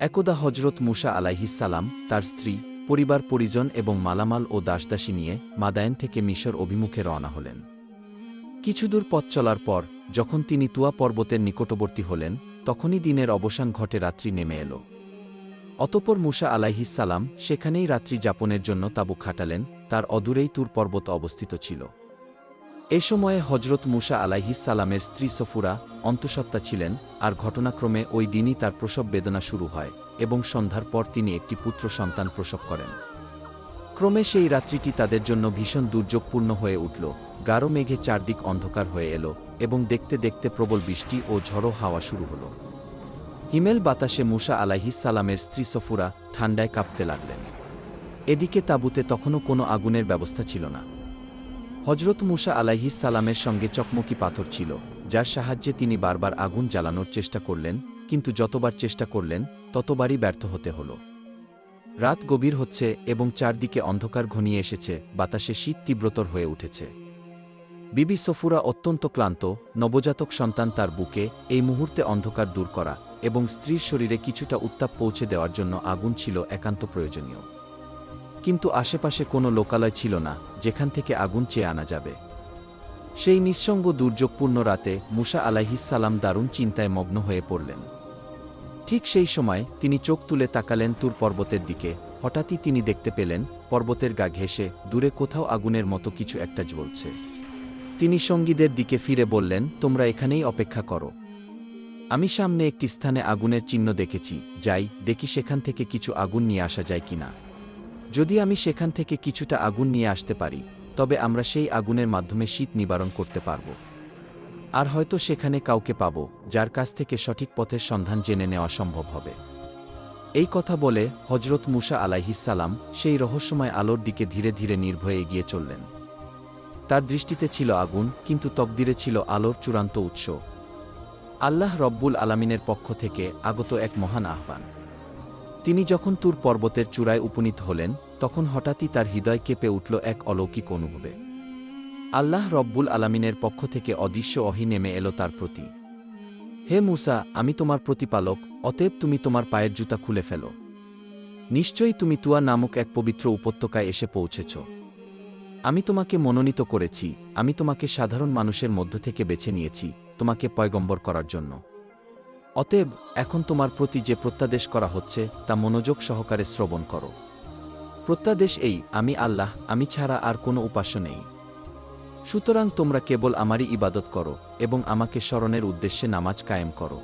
একদা হজরত মুসা আলাইহিসসালাম তার স্ত্রী, পরিবার পরিজন এবং মালামাল ও দাসদাসী নিয়ে মাদায়েন থেকে মিশর অভিমুখে রওনা হলেন। কিছুদূর পথ চলার পর যখন তিনি তুয়া পর্বতের নিকটবর্তী হলেন, তখনই দিনের অবসান ঘটে, রাত্রি নেমে এল। অতঃপর মুসা আলাইহিসসালাম সেখানেই রাত্রি যাপনের জন্য তাঁবু খাটালেন। তার অদূরেই তুর পর্বত অবস্থিত ছিল। এ সময়ে হজরত মুসা আলাইহিসসালামের স্ত্রী সফুরা অন্তঃসত্ত্বা ছিলেন, আর ঘটনাক্রমে ওই দিনই তার প্রসব বেদনা শুরু হয় এবং সন্ধ্যার পর তিনি একটি পুত্র সন্তান প্রসব করেন। ক্রমে সেই রাত্রিটি তাদের জন্য ভীষণ দুর্যোগপূর্ণ হয়ে উঠল। গাঢ় মেঘে চারদিক অন্ধকার হয়ে এল এবং দেখতে দেখতে প্রবল বৃষ্টি ও ঝড়ো হাওয়া শুরু হল। হিমেল বাতাসে মুসা আলাইহিসসালামের স্ত্রী সফুরা ঠান্ডায় কাঁপতে লাগলেন। এদিকে তাঁবুতে তখনও কোনো আগুনের ব্যবস্থা ছিল না। হজরত মুসা আলাইহিসসালামের সঙ্গে চকমকি পাথর ছিল, যার সাহায্যে তিনি বারবার আগুন জ্বালানোর চেষ্টা করলেন, কিন্তু যতবার চেষ্টা করলেন ততবারই ব্যর্থ হতে হল। রাত গভীর হচ্ছে এবং চারদিকে অন্ধকার ঘনিয়ে এসেছে, বাতাসে শীত তীব্রতর হয়ে উঠেছে। বিবি সফুরা অত্যন্ত ক্লান্ত, নবজাতক সন্তান তার বুকে, এই মুহূর্তে অন্ধকার দূর করা এবং স্ত্রীর শরীরে কিছুটা উত্তাপ পৌঁছে দেওয়ার জন্য আগুন ছিল একান্ত প্রয়োজনীয়। কিন্তু আশেপাশে কোনো লোকালয় ছিল না যেখান থেকে আগুন চেয়ে আনা যাবে। সেই নিঃসঙ্গ দুর্যোগপূর্ণ রাতে মুসা আলাইহিসসালাম দারুণ চিন্তায় মগ্ন হয়ে পড়লেন। ঠিক সেই সময় তিনি চোখ তুলে তাকালেন তুর পর্বতের দিকে। হঠাৎই তিনি দেখতে পেলেন পর্বতের গা ঘেঁষে দূরে কোথাও আগুনের মতো কিছু একটা জ্বলছে। তিনি সঙ্গীদের দিকে ফিরে বললেন, তোমরা এখানেই অপেক্ষা করো। আমি সামনে একটি স্থানে আগুনের চিহ্ন দেখেছি, যাই দেখি সেখান থেকে কিছু আগুন নিয়ে আসা যায় কিনা। যদি আমি সেখান থেকে কিছুটা আগুন নিয়ে আসতে পারি, তবে আমরা সেই আগুনের মাধ্যমে শীত নিবারণ করতে পারব, আর হয়তো সেখানে কাউকে পাব যার কাছ থেকে সঠিক পথের সন্ধান জেনে নেওয়া সম্ভব হবে। এই কথা বলে হজরত মুসা আলাইহিসসালাম সেই রহস্যময় আলোর দিকে ধীরে ধীরে নির্ভয়ে এগিয়ে চললেন। তার দৃষ্টিতে ছিল আগুন, কিন্তু তকদিরে ছিল আলোর চূড়ান্ত উৎস, আল্লাহ রব্বুল আলামিনের পক্ষ থেকে আগত এক মহান আহ্বান। তিনি যখন তুর পর্বতের চূড়ায় উপনীত হলেন, তখন হঠাৎই তার হৃদয় কেঁপে উঠল এক অলৌকিক অনুভবে। আল্লাহ রব্বুল আলামিনের পক্ষ থেকে অদৃশ্য ওহী নেমে এলো তার প্রতি। হে মুসা, আমি তোমার প্রতিপালক, অতএব তুমি তোমার পায়ের জুতা খুলে ফেলো। নিশ্চয়ই তুমি তুয়া নামক এক পবিত্র উপত্যকায় এসে পৌঁছেছ। আমি তোমাকে মনোনীত করেছি, আমি তোমাকে সাধারণ মানুষের মধ্য থেকে বেছে নিয়েছি তোমাকে পয়গম্বর করার জন্য। অতএব এখন তোমার প্রতি যে প্রত্যাদেশ করা হচ্ছে তা মনোযোগ সহকারে শ্রবণ করো। প্রত্যাদেশ এই, আমি আল্লাহ, আমি ছাড়া আর কোনো উপাস্য নেই। সুতরাং তোমরা কেবল আমারই ইবাদত করো এবং আমাকে স্মরণের উদ্দেশ্যে নামাজ কায়েম করো।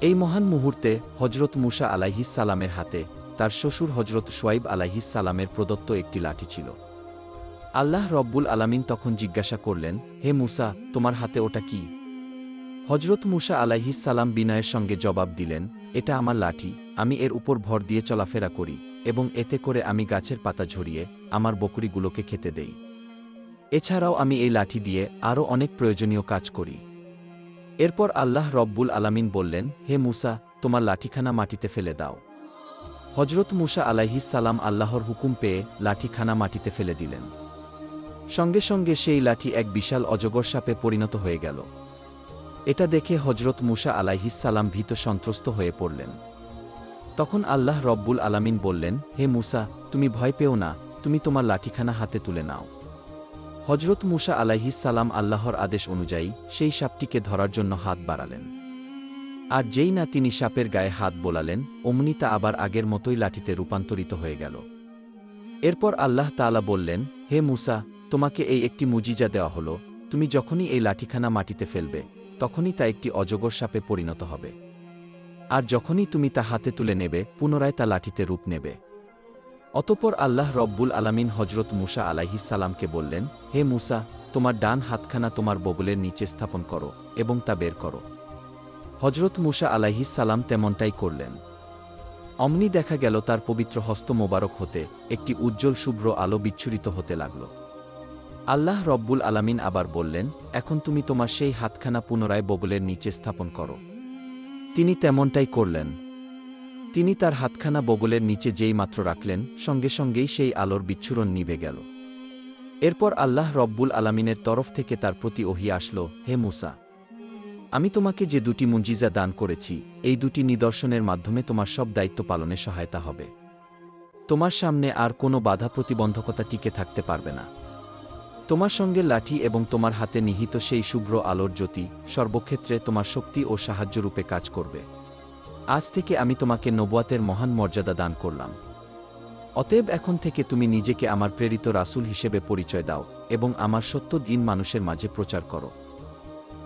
এই মহান মুহূর্তে হজরত মুসা আলাইহিসসালামের হাতে তার শ্বশুর হজরত শুআইব আলাইহিসসালামের প্রদত্ত একটি লাঠি ছিল। আল্লাহ রব্বুল আলামিন তখন জিজ্ঞাসা করলেন, হে মুসা, তোমার হাতে ওটা কি? হজরত মুসা আলাইহিসসালাম বিনয়ের সঙ্গে জবাব দিলেন, এটা আমার লাঠি, আমি এর উপর ভর দিয়ে চলাফেরা করি এবং এতে করে আমি গাছের পাতা ঝরিয়ে আমার বকরিগুলোকে খেতে দেই। এছাড়াও আমি এই লাঠি দিয়ে আরও অনেক প্রয়োজনীয় কাজ করি। এরপর আল্লাহ রব্বুল আলামিন বললেন, হে মুসা, তোমার লাঠিখানা মাটিতে ফেলে দাও। হজরত মুসা আলাইহিসসালাম আল্লাহর হুকুম পেয়ে লাঠিখানা মাটিতে ফেলে দিলেন। সঙ্গে সঙ্গে সেই লাঠি এক বিশাল অজগর সাপে পরিণত হয়ে গেল। এটা দেখে হজরত মুসা আলাইহিসসালাম ভীত সন্ত্রস্ত হয়ে পড়লেন। তখন আল্লাহ রব্বুল আলামিন বললেন, হে মুসা, তুমি ভয় পেও না, তুমি তোমার লাঠিখানা হাতে তুলে নাও। হজরত মুসা আলাইহিসসালাম আল্লাহর আদেশ অনুযায়ী সেই সাপটিকে ধরার জন্য হাত বাড়ালেন। আর যেই না তিনি সাপের গায়ে হাত বোলালেন, অমনি তা আবার আগের মতোই লাঠিতে রূপান্তরিত হয়ে গেল। এরপর আল্লাহ তাআলা বললেন, হে মুসা, তোমাকে এই একটি মুজিজা দেওয়া হলো, তুমি যখনই এই লাঠিখানা মাটিতে ফেলবে, তখনই তা একটি অজগর সাপে পরিণত হবে। আর যখনই তুমি তা হাতে তুলে নেবে, পুনরায় তা লাঠিতে রূপ নেবে। অতঃপর আল্লাহ রব্বুল আলামিন হজরত মুসা আলাইহিসসালামকে বললেন, হে মুসা, তোমার ডান হাতখানা তোমার বগলের নিচে স্থাপন করো এবং তা বের করো। হজরত মুসা আলাইহিসসালাম তেমনটাই করলেন। অমনি দেখা গেল তার পবিত্র হস্ত মোবারক হতে একটি উজ্জ্বল শুভ্র আলো বিচ্ছুরিত হতে লাগল। আল্লাহ রব্বুল আলামিন আবার বললেন, এখন তুমি তোমার সেই হাতখানা পুনরায় বগলের নিচে স্থাপন করো। তিনি তেমনটাই করলেন। তিনি তার হাতখানা বগলের নিচে যেই মাত্র রাখলেন, সঙ্গে সঙ্গেই সেই আলোর বিচ্ছুরণ নিভে গেল। এরপর আল্লাহ রব্বুল আলামিনের তরফ থেকে তার প্রতি ওহী আসলো, হে মুসা, আমি তোমাকে যে দুটি মুজিজা দান করেছি, এই দুটি নিদর্শনের মাধ্যমে তোমার সব দায়িত্ব পালনে সহায়তা হবে। তোমার সামনে আর কোনো বাধা প্রতিবন্ধকতা টিকে থাকতে পারবে না। তোমার সঙ্গে লাঠি এবং তোমার হাতে নিহিত সেই শুভ্র আলোর জ্যোতি সর্বক্ষেত্রে তোমার শক্তি ও সাহায্যরূপে কাজ করবে। আজ থেকে আমি তোমাকে নবুয়াতের মহান মর্যাদা দান করলাম। অতএব এখন থেকে তুমি নিজেকে আমার প্রেরিত রাসূল হিসেবে পরিচয় দাও এবং আমার সত্য দ্বীন মানুষের মাঝে প্রচার করো।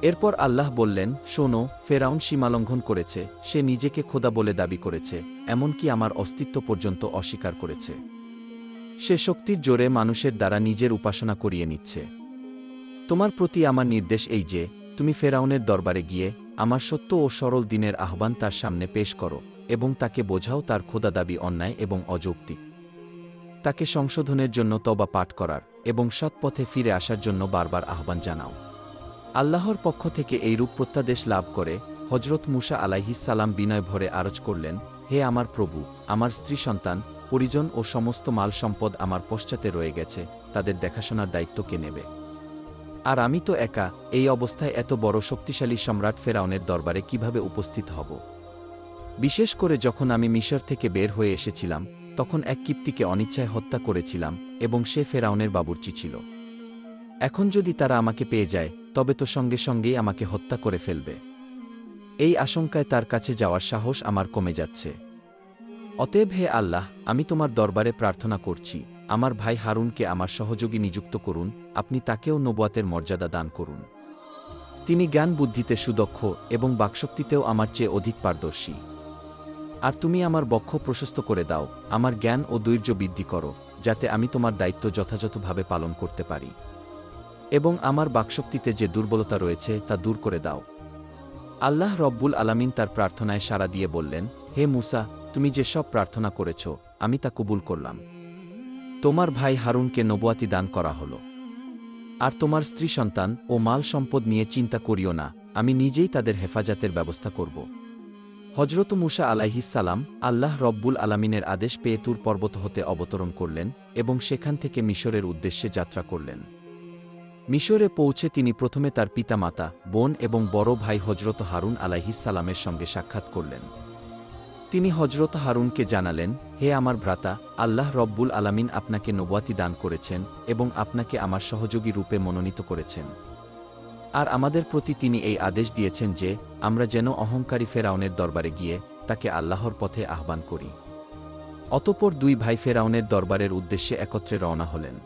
এরপর আল্লাহ বললেন, শোনো, ফেরাউন সীমালঙ্ঘন করেছে, সে নিজেকে খোদা বলে দাবি করেছে, এমনকি আমার অস্তিত্ব পর্যন্ত অস্বীকার করেছে। সে শক্তির জোরে মানুষের দ্বারা নিজের উপাসনা করিয়ে নিচ্ছে। তোমার প্রতি আমার নির্দেশ এই যে, তুমি ফেরাউনের দরবারে গিয়ে আমার সত্য ও সরল দিনের আহ্বান তার সামনে পেশ করো এবং তাকে বোঝাও তার খোদা দাবি অন্যায় এবং অযৌক্তিক। তাকে সংশোধনের জন্য তওবা পাঠ করার এবং সৎ পথে ফিরে আসার জন্য বারবার আহ্বান জানাও। আল্লাহর পক্ষ থেকে এইরূপ প্রত্যাদেশ লাভ করে হজরত মুসা আলাইহিস সালাম বিনয় ভরে আরজ করলেন, হে আমার প্রভু, আমার স্ত্রী সন্তান, পরিজন ও সমস্ত মাল সম্পদ আমার পশ্চাতে রয়ে গেছে, তাদের দেখাশোনার দায়িত্ব কে নেবে? আর আমি তো একা, এই অবস্থায় এত বড় শক্তিশালী সম্রাট ফেরাউনের দরবারে কিভাবে উপস্থিত হব? বিশেষ করে যখন আমি মিশর থেকে বের হয়ে এসেছিলাম, তখন এক কিপ্তিকে অনিচ্ছায় হত্যা করেছিলাম এবং সে ফেরাউনের বাবুর্চি ছিল। এখন যদি তারা আমাকে পেয়ে যায়, তবে তো সঙ্গে সঙ্গেই আমাকে হত্যা করে ফেলবে। এই আশঙ্কায় তার কাছে যাওয়ার সাহস আমার কমে যাচ্ছে। অতএব হে আল্লাহ, আমি তোমার দরবারে প্রার্থনা করছি, আমার ভাই হারুনকে আমার সহযোগী নিযুক্ত করুন, আপনি তাকেও নবুয়াতের মর্যাদা দান করুন। তিনি জ্ঞান বুদ্ধিতে সুদক্ষ এবং বাকশক্তিতেও আমার চেয়ে অধিক পারদর্শী। আর তুমি আমার বক্ষ প্রশস্ত করে দাও, আমার জ্ঞান ও ধৈর্য বৃদ্ধি করো, যাতে আমি তোমার দায়িত্ব যথাযথভাবে পালন করতে পারি। এবং আমার বাকশক্তিতে যে দুর্বলতা রয়েছে তা দূর করে দাও। আল্লাহ রব্বুল আলামিন তার প্রার্থনায় সাড়া দিয়ে বললেন, হে মুসা, তুমি যে সব প্রার্থনা করেছ, আমি তা কবুল করলাম। তোমার ভাই হারুনকে নবুয়াতি দান করা হল। আর তোমার স্ত্রী সন্তান ও মাল সম্পদ নিয়ে চিন্তা করিও না, আমি নিজেই তাদের হেফাজতের ব্যবস্থা করব। হজরত মুসা আলাইহিস সালাম আল্লাহ রব্বুল আলামিনের আদেশ পেয়ে তুর পর্বত হতে অবতরণ করলেন এবং সেখান থেকে মিশরের উদ্দেশ্যে যাত্রা করলেন। মিশরে পৌঁছে তিনি প্রথমে তার পিতামাতা, বোন এবং বড় ভাই হজরত হারুন আলাইহিস সালামের সঙ্গে সাক্ষাৎ করলেন। তিনি হজরত হারুনকে জানালেন, হে আমার ভ্রাতা, আল্লাহ রব্বুল আলামিন আপনাকে নবুয়াতি দান করেছেন এবং আপনাকে আমার সহযোগী রূপে মনোনীত করেছেন। আর আমাদের প্রতি তিনি এই আদেশ দিয়েছেন যে, আমরা যেন অহংকারী ফেরাউনের দরবারে গিয়ে তাকে আল্লাহর পথে আহ্বান করি। অতঃপর দুই ভাই ফেরাউনের দরবারের উদ্দেশ্যে একত্রে রওনা হলেন।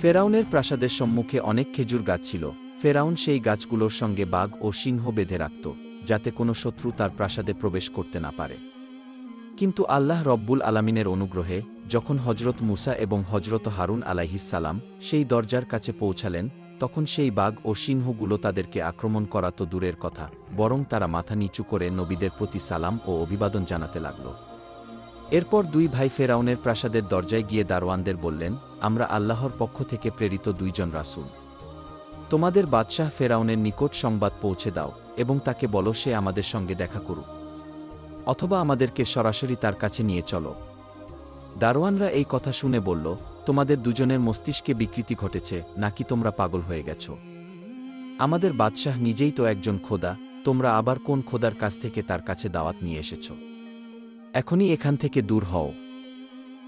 ফেরাউনের প্রাসাদের সম্মুখে অনেক খেজুর গাছ ছিল। ফেরাউন সেই গাছগুলোর সঙ্গে বাঘ ও সিংহ বেঁধে রাখত, যাতে কোনো শত্রু তার প্রাসাদে প্রবেশ করতে না পারে। কিন্তু আল্লাহ রব্বুল আলামিনের অনুগ্রহে যখন হজরত মুসা এবং হজরত হারুন আলাইহিস সালাম সেই দরজার কাছে পৌঁছালেন, তখন সেই বাঘ ও সিংহগুলো তাদেরকে আক্রমণ করা তো দূরের কথা, বরং তারা মাথা নিচু করে নবীদের প্রতি সালাম ও অভিবাদন জানাতে লাগল। এরপর দুই ভাই ফেরাউনের প্রাসাদের দরজায় গিয়ে দারোয়ানদের বললেন, আমরা আল্লাহর পক্ষ থেকে প্রেরিত দুইজন রাসূল। তোমাদের বাদশাহ ফেরাউনের নিকট সংবাদ পৌঁছে দাও এবং তাকে বলো সে আমাদের সঙ্গে দেখা করুক, অথবা আমাদেরকে সরাসরি তার কাছে নিয়ে চলো। দারোয়ানরা এই কথা শুনে বলল, তোমাদের দুজনের মস্তিষ্কে বিকৃতি ঘটেছে, নাকি তোমরা পাগল হয়ে গেছ? আমাদের বাদশাহ নিজেই তো একজন খোদা, তোমরা আবার কোন খোদার কাছ থেকে তার কাছে দাওয়াত নিয়ে এসেছ? এখনই এখান থেকে দূর হও।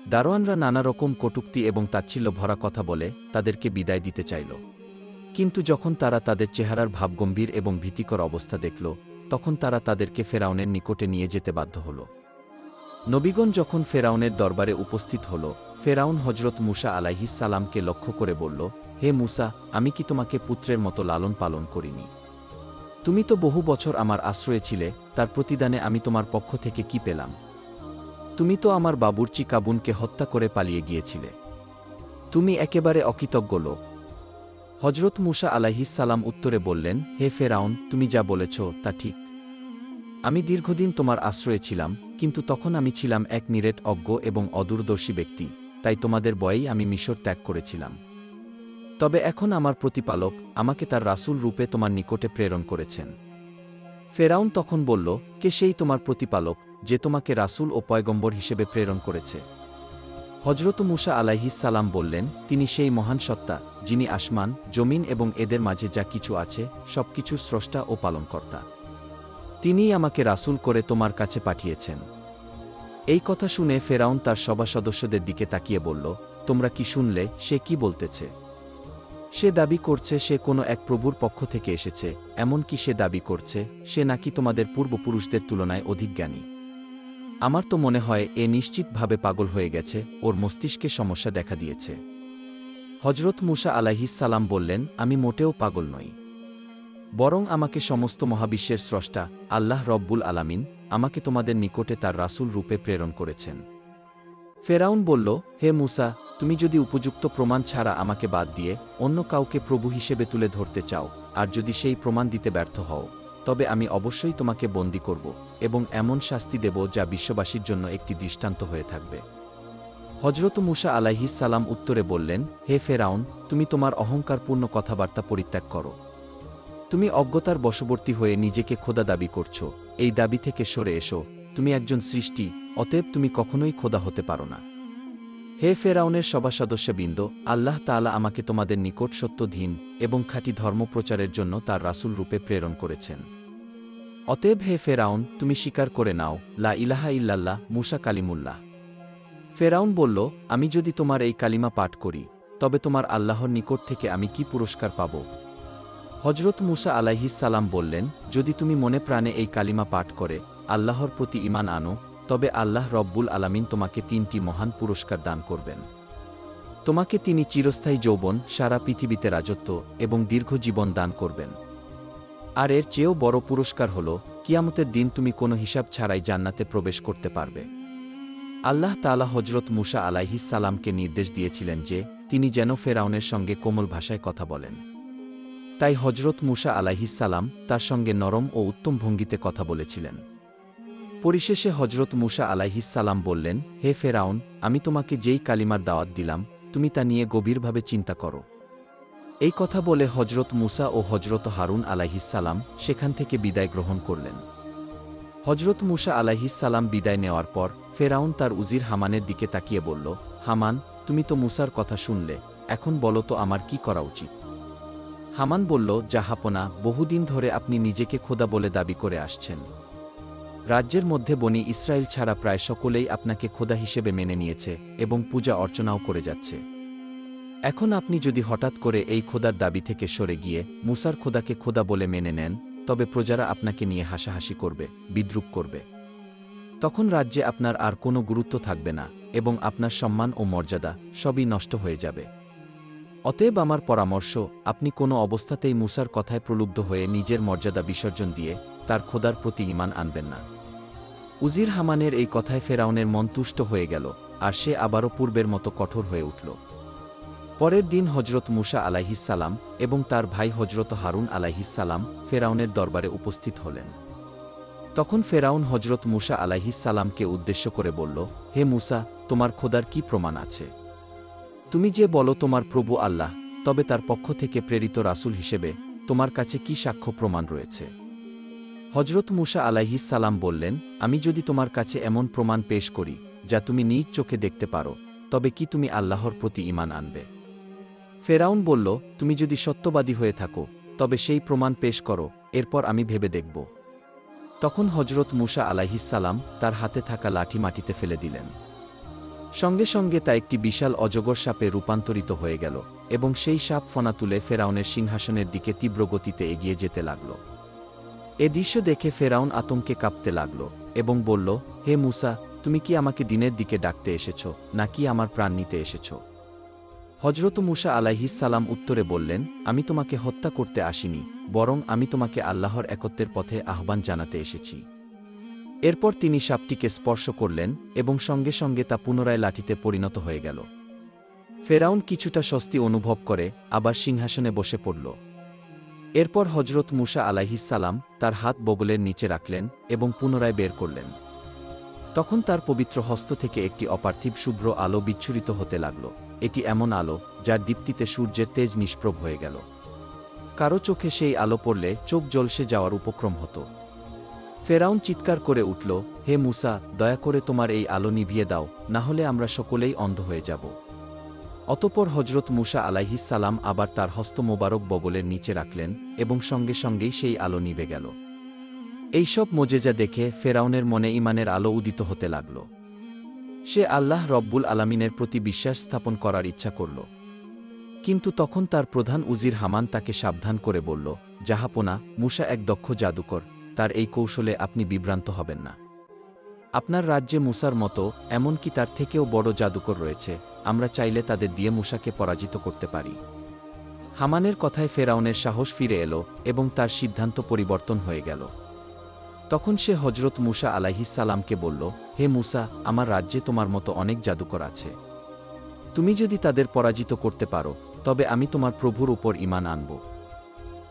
দারোয়ানরা নানা রকম কটূক্তি এবং তাচ্ছিল্য ভরা কথা বলে তাদেরকে বিদায় দিতে চাইল। কিন্তু যখন তারা তাদের চেহারার ভাবগম্ভীর এবং ভীতিকর অবস্থা দেখল, তখন তারা তাদেরকে ফেরাউনের নিকটে নিয়ে যেতে বাধ্য হল। নবীগণ যখন ফেরাউনের দরবারে উপস্থিত হল, ফেরাউন হজরত মুসা আলাইহিস সালামকে লক্ষ্য করে বলল, হে মুসা, আমি কি তোমাকে পুত্রের মতো লালন পালন করিনি? তুমি তো বহু বছর আমার আশ্রয়ে ছিলে, তার প্রতিদানে আমি তোমার পক্ষ থেকে কি পেলাম? তুমি তো আমার বাবুর্চি কাবুনকে হত্যা করে পালিয়ে গিয়েছিলে। তুমি একেবারে অকৃতজ্ঞ লোক। হজরত মুসা আলাইহিস সালাম উত্তরে বললেন, হে ফেরাউন, তুমি যা বলেছ তা ঠিক। আমি দীর্ঘদিন তোমার আশ্রয়ে ছিলাম, কিন্তু তখন আমি ছিলাম এক নিরেট অজ্ঞ এবং অদূরদর্শী ব্যক্তি, তাই তোমাদের ভয়েই আমি মিশর ত্যাগ করেছিলাম। তবে এখন আমার প্রতিপালক আমাকে তার রাসূল রূপে তোমার নিকটে প্রেরণ করেছেন। ফেরাউন তখন বলল, কে সেই তোমার প্রতিপালক যে তোমাকে রাসূল ও পয়গম্বর হিসেবে প্রেরণ করেছে? হজরত মুসা আলাইহিস সালাম বললেন, তিনি সেই মহান সত্তা, যিনি আসমান, জমিন এবং এদের মাঝে যা কিছু আছে সবকিছুর স্রষ্টা ও পালনকর্তা। তিনিই আমাকে রাসূল করে তোমার কাছে পাঠিয়েছেন। এই কথা শুনে ফেরাউন তার সভা সদস্যদের দিকে তাকিয়ে বলল, তোমরা কি শুনলে সে কি বলতেছে? সে দাবি করছে সে কোনো এক প্রভুর পক্ষ থেকে এসেছে, এমন কি সে দাবি করছে সে নাকি তোমাদের পূর্বপুরুষদের তুলনায় অধিক জ্ঞানী। আমার তো মনে হয় এ নিশ্চিতভাবে পাগল হয়ে গেছে, ওর মস্তিষ্কে সমস্যা দেখা দিয়েছে। হজরত মুসা আলাইহিস সালাম বললেন, আমি মোটেও পাগল নই। বরং আমাকে সমস্ত মহাবিশ্বের স্রষ্টা আল্লাহ রব্বুল আলামিন আমাকে তোমাদের নিকটে তার রাসূল রূপে প্রেরণ করেছেন। ফেরাউন বলল, হে মুসা, তুমি যদি উপযুক্ত প্রমাণ ছাড়া আমাকে বাদ দিয়ে অন্য কাউকে প্রভু হিসেবে তুলে ধরতে চাও, আর যদি সেই প্রমাণ দিতে ব্যর্থ হও, তবে আমি অবশ্যই তোমাকে বন্দী করব এবং এমন শাস্তি দেব যা বিশ্ববাসীর জন্য একটি দৃষ্টান্ত হয়ে থাকবে। হজরত মুসা আলাইহিস সালাম উত্তরে বললেন, হে ফেরাউন, তুমি তোমার অহংকারপূর্ণ কথাবার্তা পরিত্যাগ করো। তুমি অজ্ঞতার বশবর্তী হয়ে নিজেকে খোদা দাবি করছ, এই দাবি থেকে সরে এসো। তুমি একজন সৃষ্টি, অতএব তুমি কখনোই খোদা হতে পারো না। হে ফেরাউনের সভা সদস্যবৃন্দ, আল্লাহ তাআলা আমাকে তোমাদের নিকট সত্যধীন এবং খাঁটি ধর্ম প্রচারের জন্য তার রাসূল রূপে প্রেরণ করেছেন। অতএব হে ফেরাউন, তুমি স্বীকার করে নাও, লা ইলাহা ইল্লাল্লাহ, মুসা কালিমুল্লাহ। ফেরাউন বলল, আমি যদি তোমার এই কালিমা পাঠ করি, তবে তোমার আল্লাহর নিকট থেকে আমি কি পুরস্কার পাব? হজরত মুসা আলাইহিস সালাম বললেন, যদি তুমি মনে প্রাণে এই কালিমা পাঠ করে আল্লাহর প্রতি ঈমান আনো, তবে আল্লাহ রব্বুল আলামিন তোমাকে 3টি মহান পুরস্কার দান করবেন। তোমাকে তিনি চিরস্থায়ী যৌবন, সারা পৃথিবীতে রাজত্ব এবং দীর্ঘ জীবন দান করবেন। আর এর চেয়েও বড় পুরস্কার হল, কিয়ামতের দিন তুমি কোনো হিসাব ছাড়াই জান্নাতে প্রবেশ করতে পারবে। আল্লাহ তাআলা হজরত মুসা আলাইহিস সালামকে নির্দেশ দিয়েছিলেন যে তিনি যেন ফেরাউনের সঙ্গে কোমল ভাষায় কথা বলেন। তাই হজরত মুসা আলাইহিস সালাম তার সঙ্গে নরম ও উত্তম ভঙ্গিতে কথা বলেছিলেন। পরিশেষে হজরত মুসা আলাইহিস সালাম বললেন, হে ফেরাউন, আমি তোমাকে যেই কালিমার দাওয়াত দিলাম, তুমি তা নিয়ে গভীরভাবে চিন্তা করো। এই কথা বলে হজরত মুসা ও হজরত হারুন আলাইহিস সালাম সেখান থেকে বিদায় গ্রহণ করলেন। হজরত মুসা আলাইহিস সালাম বিদায় নেওয়ার পর ফেরাউন তার উজির হামানের দিকে তাকিয়ে বলল, হামান, তুমি তো মুসার কথা শুনলে, এখন বলো তো আমার কি করা উচিত? হামান বলল, জাহাপনা, বহুদিন ধরে আপনি নিজেকে খোদা বলে দাবি করে আসছেন। রাজ্যের মধ্যে বনি ইসরায়েল ছাড়া প্রায় সকলেই আপনাকে খোদা হিসেবে মেনে নিয়েছে এবং পূজা অর্চনাও করে যাচ্ছে। এখন আপনি যদি হঠাৎ করে এই খোদার দাবি থেকে সরে গিয়ে মুসার খোদাকে খোদা বলে মেনে নেন, তবে প্রজারা আপনাকে নিয়ে হাসাহাসি করবে, বিদ্রূপ করবে। তখন রাজ্যে আপনার আর কোনো গুরুত্ব থাকবে না এবং আপনার সম্মান ও মর্যাদা সবই নষ্ট হয়ে যাবে। অতএব আমার পরামর্শ, আপনি কোনো অবস্থাতেই মুসার কথায় প্রলুব্ধ হয়ে নিজের মর্যাদা বিসর্জন দিয়ে তার খোদার প্রতি ঈমান আনবেন না। উজির হামানের এই কথায় ফেরাউনের মন তুষ্ট হয়ে গেল, আর সে আবারও পূর্বের মতো কঠোর হয়ে উঠল। পরের দিন হজরত মুসা আলাইহিস সালাম এবং তার ভাই হজরত হারুন আলাইহিস সালাম ফেরাউনের দরবারে উপস্থিত হলেন। তখন ফেরাউন হজরত মুসা আলাইহিস সালামকে উদ্দেশ্য করে বলল, হে মুসা, তোমার খোদার কি প্রমাণ আছে? তুমি যে বলো তোমার প্রভু আল্লাহ, তবে তার পক্ষ থেকে প্রেরিত রাসূল হিসেবে তোমার কাছে কি সাক্ষ্য প্রমাণ রয়েছে? হজরত মুসা আলাইহিস সালাম বললেন, আমি যদি তোমার কাছে এমন প্রমাণ পেশ করি যা তুমি নিজ চোখে দেখতে পারো, তবে কি তুমি আল্লাহর প্রতি ঈমান আনবে? ফেরাউন বলল, তুমি যদি সত্যবাদী হয়ে থাকো, তবে সেই প্রমাণ পেশ করো, এরপর আমি ভেবে দেখব। তখন হজরত মুসা আলাইহিস সালাম তার হাতে থাকা লাঠি মাটিতে ফেলে দিলেন। সঙ্গে সঙ্গে তা একটি বিশাল অজগর সাপে রূপান্তরিত হয়ে গেল এবং সেই সাপ ফনা তুলে ফেরাউনের সিংহাসনের দিকে তীব্র গতিতে এগিয়ে যেতে লাগল। এ দৃশ্য দেখে ফেরাউন আতঙ্কে কাঁপতে লাগল এবং বলল, হে মুসা, তুমি কি আমাকে দিনের দিকে ডাকতে এসেছ, নাকি আমার প্রাণ নিতে এসেছ? হজরত মুসা আলাইহিস সালাম উত্তরে বললেন, আমি তোমাকে হত্যা করতে আসিনি, বরং আমি তোমাকে আল্লাহর একত্বের পথে আহ্বান জানাতে এসেছি। এরপর তিনি সাপটিকে স্পর্শ করলেন এবং সঙ্গে সঙ্গে তা পুনরায় লাঠিতে পরিণত হয়ে গেল। ফেরাউন কিছুটা স্বস্তি অনুভব করে আবার সিংহাসনে বসে পড়ল। এরপর হজরত মুসা আলাইহিস সালাম তার হাত বগলের নিচে রাখলেন এবং পুনরায় বের করলেন। তখন তার পবিত্র হস্ত থেকে একটি অপার্থিব শুভ্র আলো বিচ্ছুরিত হতে লাগল। এটি এমন আলো যার দীপ্তিতে সূর্যের তেজ নিষ্প্রভ হয়ে গেল। কারো চোখে সেই আলো পড়লে চোখ জ্বলসে যাওয়ার উপক্রম হতো। ফেরাউন চিৎকার করে উঠল, হে মূসা, দয়া করে তোমার এই আলো নিভিয়ে দাও, না হলে আমরা সকলেই অন্ধ হয়ে যাব। অতঃপর হজরত মূসা আলাইহিস সালাম আবার তার হস্ত মোবারক বগলের নিচে রাখলেন এবং সঙ্গে সঙ্গেই সেই আলো নিভে গেল। এইসব মোজেজা দেখে ফেরাউনের মনে ঈমানের আলো উদিত হতে লাগল। সে আল্লাহ রব্বুল আলামিনের প্রতি বিশ্বাস স্থাপন করার ইচ্ছা করল। কিন্তু তখন তার প্রধান উজির হামান তাকে সাবধান করে বলল, জাহাপনা, মূসা এক দক্ষ জাদুকর, তার এই কৌশলে আপনি বিভ্রান্ত হবেন না। আপনার রাজ্যে মূসার মতো এমনকি তার থেকেও বড় জাদুকর রয়েছে, আমরা চাইলে তাদের দিয়ে মূসাকে পরাজিত করতে পারি। হামানের কথায় ফেরাউনের সাহস ফিরে এলো এবং তার সিদ্ধান্ত পরিবর্তন হয়ে গেল। তখন সে হজরত মূসা আলাইহিস সালামকে বলল, হে মূসা, আমার রাজ্যে তোমার মতো অনেক জাদুকর আছে। তুমি যদি তাদের পরাজিত করতে পারো, তবে আমি তোমার প্রভুর উপর ঈমান আনব।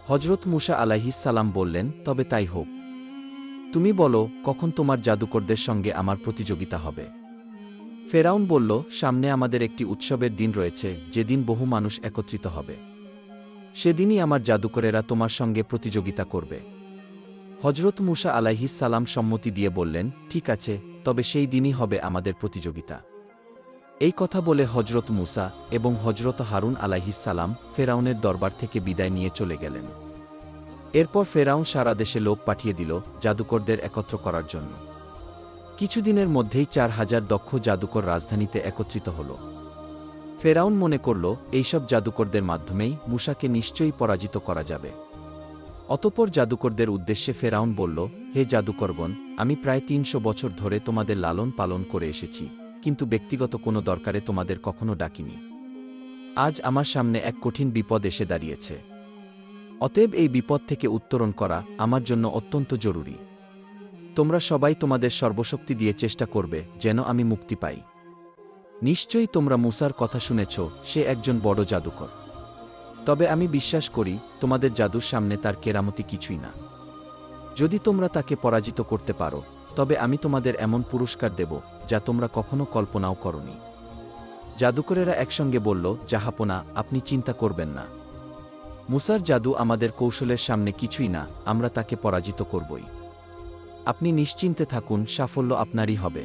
হজরত মূসা আলাইহিস সালাম বললেন, তবে তাই হোক। তুমি বলো, কখন তোমার জাদুকরদের সঙ্গে আমার প্রতিযোগিতা হবে? ফেরাউন বলল, সামনে আমাদের একটি উৎসবের দিন রয়েছে, যেদিন বহু মানুষ একত্রিত হবে। সেদিনই আমার জাদুকরেরা তোমার সঙ্গে প্রতিযোগিতা করবে। হজরত মূসা আলাইহিস সালাম সম্মতি দিয়ে বললেন, ঠিক আছে, তবে সেই দিনই হবে আমাদের প্রতিযোগিতা। এই কথা বলে হজরত মূসা এবং হজরত হারুন আলাইহিস সালাম ফেরাউনের দরবার থেকে বিদায় নিয়ে চলে গেলেন। এরপর ফেরাউন সারা দেশে লোক পাঠিয়ে দিল জাদুকরদের একত্র করার জন্য। কিছুদিনের মধ্যেই 4000 দক্ষ জাদুকর রাজধানীতে একত্রিত হল। ফেরাউন মনে করল, এইসব জাদুকরদের মাধ্যমেই মূসাকে নিশ্চয়ই পরাজিত করা যাবে। অতঃপর জাদুকরদের উদ্দেশ্যে ফেরাউন বলল, হে জাদুকরগণ, আমি প্রায় 300 বছর ধরে তোমাদের লালন পালন করে এসেছি, কিন্তু ব্যক্তিগত কোনো দরকারে তোমাদের কখনো ডাকিনি। আজ আমার সামনে এক কঠিন বিপদ এসে দাঁড়িয়েছে। অতএব এই বিপদ থেকে উত্তরণ করা আমার জন্য অত্যন্ত জরুরি। তোমরা সবাই তোমাদের সর্বশক্তি দিয়ে চেষ্টা করবে যেন আমি মুক্তি পাই। নিশ্চয়ই তোমরা মূসার কথা শুনেছ, সে একজন বড় জাদুকর। তবে আমি বিশ্বাস করি, তোমাদের জাদুর সামনে তার কেরামতি কিছুই না। যদি তোমরা তাকে পরাজিত করতে পারো, তবে আমি তোমাদের এমন পুরস্কার দেব যা তোমরা কখনো কল্পনাও করনি। জাদুকরেরা একসঙ্গে বলল, জাহাপনা, আপনি চিন্তা করবেন না। মূসার জাদু আমাদের কৌশলের সামনে কিছুই না, আমরা তাকে পরাজিত করবই। আপনি নিশ্চিন্তে থাকুন, সাফল্য আপনারই হবে।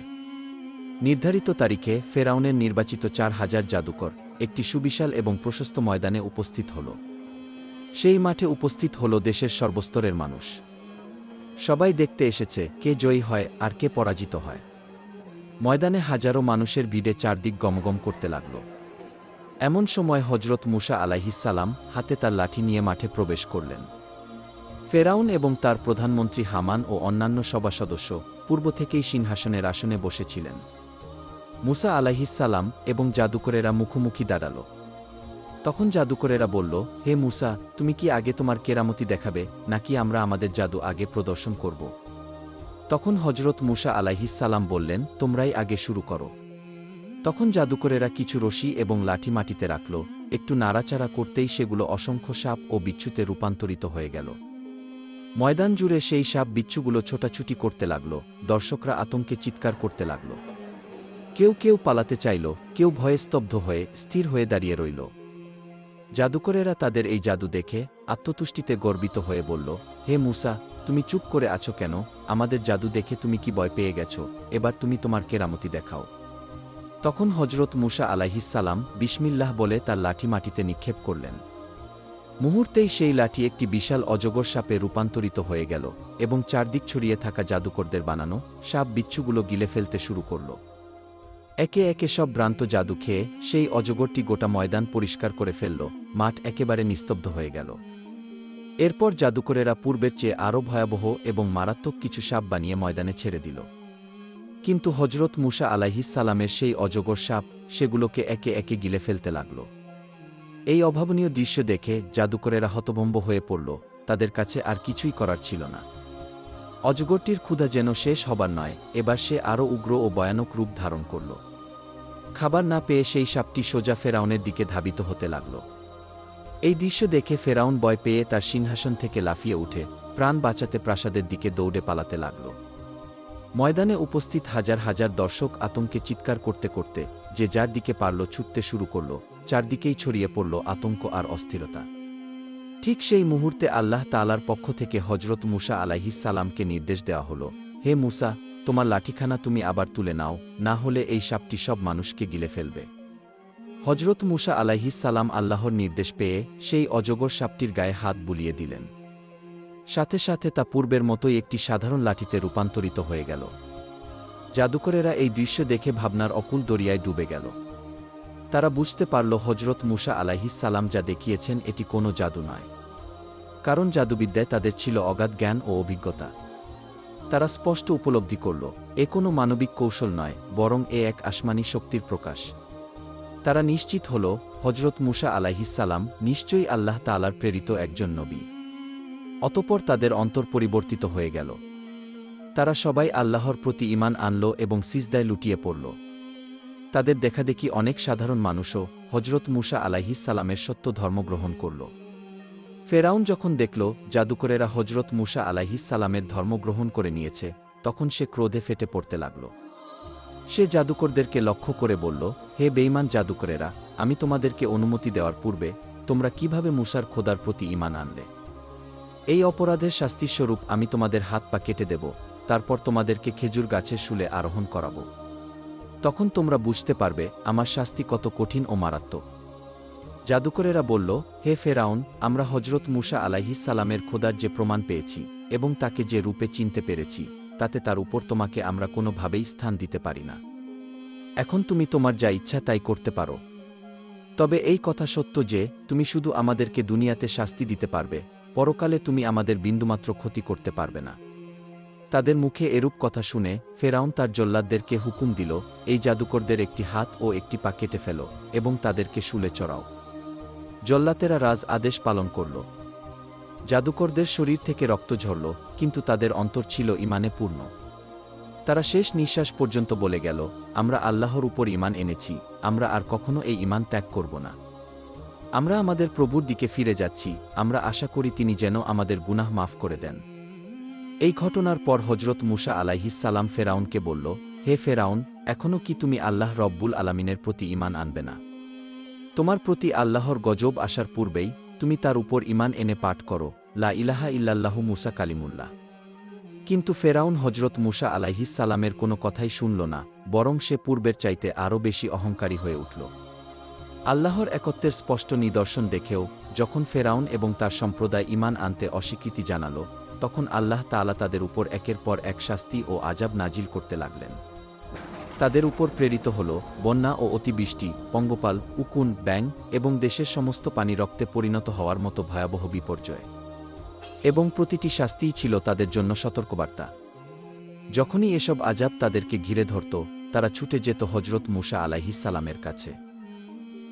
নির্ধারিত তারিখে ফেরাউনের নির্বাচিত 4000 জাদুকর একটি সুবিশাল এবং প্রশস্ত ময়দানে উপস্থিত হল। সেই মাঠে উপস্থিত হল দেশের সর্বস্তরের মানুষ। সবাই দেখতে এসেছে কে জয়ী হয় আর কে পরাজিত হয়। ময়দানে হাজারো মানুষের ভিড়ে চারদিক গমগম করতে লাগল। এমন সময় হজরত মূসা আলাইহিস সালাম হাতে তার লাঠি নিয়ে মাঠে প্রবেশ করলেন। ফেরাউন এবং তার প্রধানমন্ত্রী হামান ও অন্যান্য সভা সদস্য পূর্ব থেকেই সিংহাসনের আসনে বসেছিলেন। মূসা আলাইহিস সালাম এবং জাদুকরেরা মুখোমুখি দাঁড়াল। তখন জাদুকরেরা বলল, হে মূসা, তুমি কি আগে তোমার কেরামতি দেখাবে, নাকি আমরা আমাদের জাদু আগে প্রদর্শন করব? তখন হজরত মূসা আলাইহিস সালাম বললেন, তোমরাই আগে শুরু করো। তখন জাদুকরেরা কিছু রশি এবং লাঠি মাটিতে রাখল, একটু নাড়াচাড়া করতেই সেগুলো অসংখ্য সাপ ও বিচ্ছুতে রূপান্তরিত হয়ে গেল। ময়দান জুড়ে সেই সাপ বিচ্ছুগুলো ছোটাছুটি করতে লাগল, দর্শকরা আতঙ্কে চিৎকার করতে লাগল। কেউ কেউ পালাতে চাইল, কেউ ভয়ে স্তব্ধ হয়ে স্থির হয়ে দাঁড়িয়ে রইল। জাদুকরেরা তাদের এই জাদু দেখে আত্মতুষ্টিতে গর্বিত হয়ে বলল, হে মূসা, তুমি চুপ করে আছো কেন? আমাদের জাদু দেখে তুমি কি ভয় পেয়ে গেছ? এবার তুমি তোমার কেরামতি দেখাও। তখন হজরত মূসা আলাইহিস সালাম বিসমিল্লাহ বলে তার লাঠি মাটিতে নিক্ষেপ করলেন। মুহূর্তেই সেই লাঠি একটি বিশাল অজগর সাপে রূপান্তরিত হয়ে গেল এবং চারদিক ছড়িয়ে থাকা জাদুকরদের বানানো সাপ বিচ্ছুগুলো গিলে ফেলতে শুরু করল। একে একে সব ভ্রান্ত জাদু খেয়ে সেই অজগরটি গোটা ময়দান পরিষ্কার করে ফেলল, মাঠ একেবারে নিস্তব্ধ হয়ে গেল। এরপর জাদুকরেরা পূর্বের চেয়ে আরও ভয়াবহ এবং মারাত্মক কিছু সাপ বানিয়ে ময়দানে ছেড়ে দিল। কিন্তু হজরত মূসা আলাইহিস সালামের সেই অজগর সাপ সেগুলোকে একে একে গিলে ফেলতে লাগল। এই অভাবনীয় দৃশ্য দেখে জাদুকরেরা হতভম্ব হয়ে পড়ল, তাদের কাছে আর কিছুই করার ছিল না। অজগরটির ক্ষুধা যেন শেষ হবার নয়, এবার সে আরও উগ্র ও ভয়ানক রূপ ধারণ করল। খাবার না পেয়ে সেই সাপটি সোজা ফেরাউনের দিকে ধাবিত হতে লাগল। এই দৃশ্য দেখে ফেরাউন ভয় পেয়ে তার সিংহাসন থেকে লাফিয়ে উঠে প্রাণ বাঁচাতে প্রাসাদের দিকে দৌড়ে পালাতে লাগল। ময়দানে উপস্থিত হাজার হাজার দর্শক আতঙ্কে চিৎকার করতে করতে যে যার দিকে পারল ছুটতে শুরু করল, চারদিকেই ছড়িয়ে পড়ল আতঙ্ক আর অস্থিরতা। ঠিক সেই মুহূর্তে আল্লাহ তাআলার পক্ষ থেকে হজরত মুসা আলাইহিস সালামকে নির্দেশ দেওয়া হলো, হে মুসা, তোমার লাঠিখানা তুমি আবার তুলে নাও, না হলে এই সাপটি সব মানুষকে গিলে ফেলবে। হজরত মুসা আলাইহিস সালাম আল্লাহর নির্দেশ পেয়ে সেই অজগর সাপটির গায়ে হাত বুলিয়ে দিলেন। সাথে সাথে তা পূর্বের মতোই একটি সাধারণ লাঠিতে রূপান্তরিত হয়ে গেল। জাদুকরেরা এই দৃশ্য দেখে ভাবনার অকুল দরিয়ায় ডুবে গেল। তারা বুঝতে পারল হজরত মুসা আলাইহিস সালাম যা দেখিয়েছেন এটি কোনো জাদু নয়, কারণ জাদুবিদ্যায় তাদের ছিল অগাধ জ্ঞান ও অভিজ্ঞতা। তারা স্পষ্ট উপলব্ধি করল, এ কোনো মানবিক কৌশল নয়, বরং এ এক আসমানী শক্তির প্রকাশ। তারা নিশ্চিত হল হজরত মুসা আলাইহিস সালাম নিশ্চয়ই আল্লাহ তাআলার প্রেরিত একজন নবী। অতঃপর তাদের অন্তর পরিবর্তিত হয়ে গেল। তারা সবাই আল্লাহর প্রতি ঈমান আনল এবং সিজদায় লুটিয়ে পড়ল। তাদের দেখাদেখি অনেক সাধারণ মানুষও হজরত মুসা আলাইহিস সালামের সত্য ধর্ম গ্রহণ করল। ফেরাউন যখন দেখল জাদুকরেরা হজরত মুসা আলাইহিস সালামের ধর্ম গ্রহণ করে নিয়েছে, তখন সে ক্রোধে ফেটে পড়তে লাগল। সে জাদুকরদেরকে লক্ষ্য করে বলল, হে বেঈমান জাদুকরেরা, আমি তোমাদেরকে অনুমতি দেওয়ার পূর্বে তোমরা কিভাবে মুসার খোদার প্রতি ঈমান আনলে? এই অপরাধের শাস্তিস্বরূপ আমি তোমাদের হাত পা কেটে দেব, তারপর তোমাদেরকে খেজুর গাছের শুলে আরোহণ করাব। তখন তোমরা বুঝতে পারবে আমার শাস্তি কত কঠিন ও মারাত্মক। জাদুকরেরা বলল, হে ফেরাউন, আমরা হজরত মুসা আলাইহিস সালামের খোদার যে প্রমাণ পেয়েছি এবং তাকে যে রূপে চিনতে পেরেছি, তাতে তার উপর তোমাকে আমরা কোনোভাবেই স্থান দিতে পারি না। এখন তুমি তোমার যা ইচ্ছা তাই করতে পারো। তবে এই কথা সত্য যে তুমি শুধু আমাদেরকে দুনিয়াতে শাস্তি দিতে পারবে, পরকালে তুমি আমাদের বিন্দুমাত্র ক্ষতি করতে পারবে না। তাদের মুখে এরূপ কথা শুনে ফেরাউন তার জল্লাদদেরকে হুকুম দিল, এই জাদুকরদের একটি হাত ও একটি পা কেটে ফেল এবং তাদেরকে শুলে চড়াও। জল্লাতেরা রাজ আদেশ পালন করল। জাদুকরদের শরীর থেকে রক্ত ঝরল, কিন্তু তাদের অন্তর ছিল ঈমানে পূর্ণ। তারা শেষ নিঃশ্বাস পর্যন্ত বলে গেল, আমরা আল্লাহর উপর ঈমান এনেছি, আমরা আর কখনো এই ঈমান ত্যাগ করব না। আমরা আমাদের প্রভুর দিকে ফিরে যাচ্ছি, আমরা আশা করি তিনি যেন আমাদের গুনাহ মাফ করে দেন। এই ঘটনার পর হজরত মুসা আলাইহিস সালাম ফেরাউনকে বলল, হে ফেরাউন, এখনও কি তুমি আল্লাহ রব্বুল আলামিনের প্রতি ঈমান আনবে না? তোমার প্রতি আল্লাহর গজব আসার পূর্বেই তুমি তার উপর ঈমান এনে পাঠ করো, লা ইলাহা ইল্লাল্লাহু মুসা কালিমুল্লাহ। কিন্তু ফেরাউন হজরত মুসা আলাইহিস সালামের কোনো কথাই শুনল না, বরং সে পূর্বের চাইতে আরও বেশি অহংকারী হয়ে উঠল। আল্লাহর একত্বের স্পষ্ট নিদর্শন দেখেও যখন ফেরাউন এবং তার সম্প্রদায় ঈমান আনতে অস্বীকৃতি জানাল, তখন আল্লাহ তাআলা তাদের উপর একের পর এক শাস্তি ও আযাব নাজিল করতে লাগলেন। তাদের উপর প্রেরিত হল বন্যা ও অতিবৃষ্টি, পঙ্গপাল, উকুন, ব্যাঙ এবং দেশের সমস্ত পানি রক্তে পরিণত হওয়ার মতো ভয়াবহ বিপর্যয়। এবং প্রতিটি শাস্তিই ছিল তাদের জন্য সতর্কবার্তা। যখনই এসব আযাব তাদেরকে ঘিরে ধরত, তারা ছুটে যেত হজরত মুসা আলাইহিস সালামের কাছে।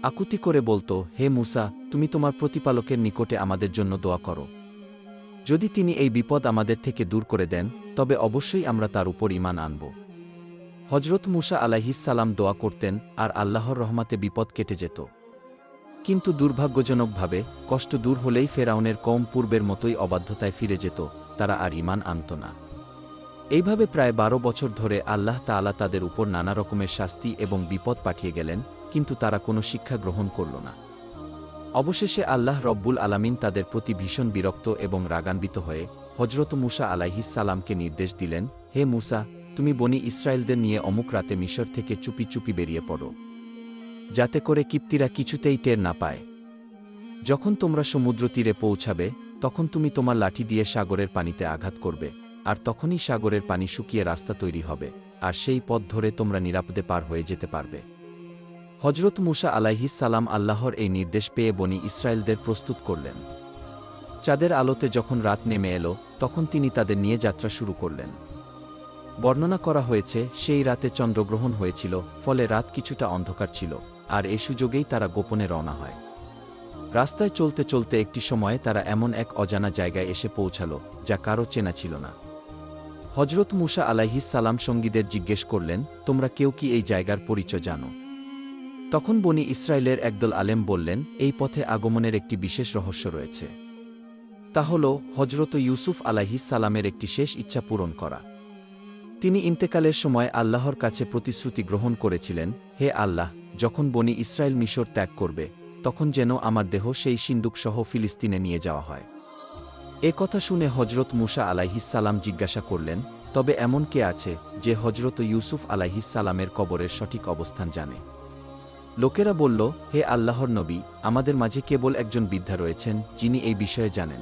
আকুতি করে বলত, হে মুসা, তুমি তোমার প্রতিপালকের নিকটে আমাদের জন্য দোয়া করো। যদি তিনি এই বিপদ আমাদের থেকে দূর করে দেন, তবে অবশ্যই আমরা তার উপর ঈমান আনব। হজরত মুসা আলাইহিস সালাম দোয়া করতেন আর আল্লাহর রহমতে বিপদ কেটে যেত। কিন্তু দুর্ভাগ্যজনকভাবে কষ্ট দূর হলেই ফেরাউনের কওম পূর্বের মতোই অবাধ্যতায় ফিরে যেত, তারা আর ঈমান আনত না। এইভাবে প্রায় 12 বছর ধরে আল্লাহ তাআলা তাদের উপর নানা রকমের শাস্তি এবং বিপদ পাঠিয়ে গেলেন, কিন্তু তারা কোনো শিক্ষা গ্রহণ করল না। অবশেষে আল্লাহ রব্বুল আলামিন তাদের প্রতি ভীষণ বিরক্ত এবং রাগান্বিত হয়ে হজরত মুসা আলাইহিস সালামকে নির্দেশ দিলেন, হে মুসা, তুমি বনি ইসরায়েলদের নিয়ে অমুক রাতে মিশর থেকে চুপি চুপি বেরিয়ে পড়ো, যাতে করে কিপ্তিরা কিছুতেই টের না পায়। যখন তোমরা সমুদ্র তীরে পৌঁছাবে, তখন তুমি তোমার লাঠি দিয়ে সাগরের পানিতে আঘাত করবে, আর তখনই সাগরের পানি শুকিয়ে রাস্তা তৈরি হবে, আর সেই পথ ধরে তোমরা নিরাপদে পার হয়ে যেতে পারবে। হজরত মুসা আলাইহিস সালাম আল্লাহর এই নির্দেশ পেয়ে বনি ইসরায়েলদের প্রস্তুত করলেন। চাঁদের আলোতে যখন রাত নেমে এলো, তখন তিনি তাদের নিয়ে যাত্রা শুরু করলেন। বর্ণনা করা হয়েছে সেই রাতে চন্দ্রগ্রহণ হয়েছিল, ফলে রাত কিছুটা অন্ধকার ছিল, আর এ সুযোগেই তারা গোপনে রওনা হয়। রাস্তায় চলতে চলতে একটি সময়ে তারা এমন এক অজানা জায়গায় এসে পৌঁছাল, যা কারো চেনা ছিল না। হজরত মুসা আলাইহিস সালাম সঙ্গীদের জিজ্ঞেস করলেন, তোমরা কেউ কি এই জায়গার পরিচয় জানো? তখন বনি ইসরায়েলের একদল আলেম বললেন, এই পথে আগমনের একটি বিশেষ রহস্য রয়েছে। তা হল হজরত ইউসুফ আলাইহিস সালামের একটি শেষ ইচ্ছা পূরণ করা। তিনি ইন্তেকালের সময় আল্লাহর কাছে প্রতিশ্রুতি গ্রহণ করেছিলেন, হে আল্লাহ, যখন বনি ইসরায়েল মিশর ত্যাগ করবে, তখন যেন আমার দেহ সেই সিন্দুক সহ ফিলিস্তিনে নিয়ে যাওয়া হয়। এ কথা শুনে হজরত মুসা আলাইহিসসালাম জিজ্ঞাসা করলেন, তবে এমন কে আছে যে হজরত ইউসুফ আলাইহিসসালামের কবরের সঠিক অবস্থান জানে? লোকেরা বলল, হে আল্লাহর নবী, আমাদের মাঝে কেবল একজন বৃদ্ধা রয়েছেন যিনি এই বিষয়ে জানেন।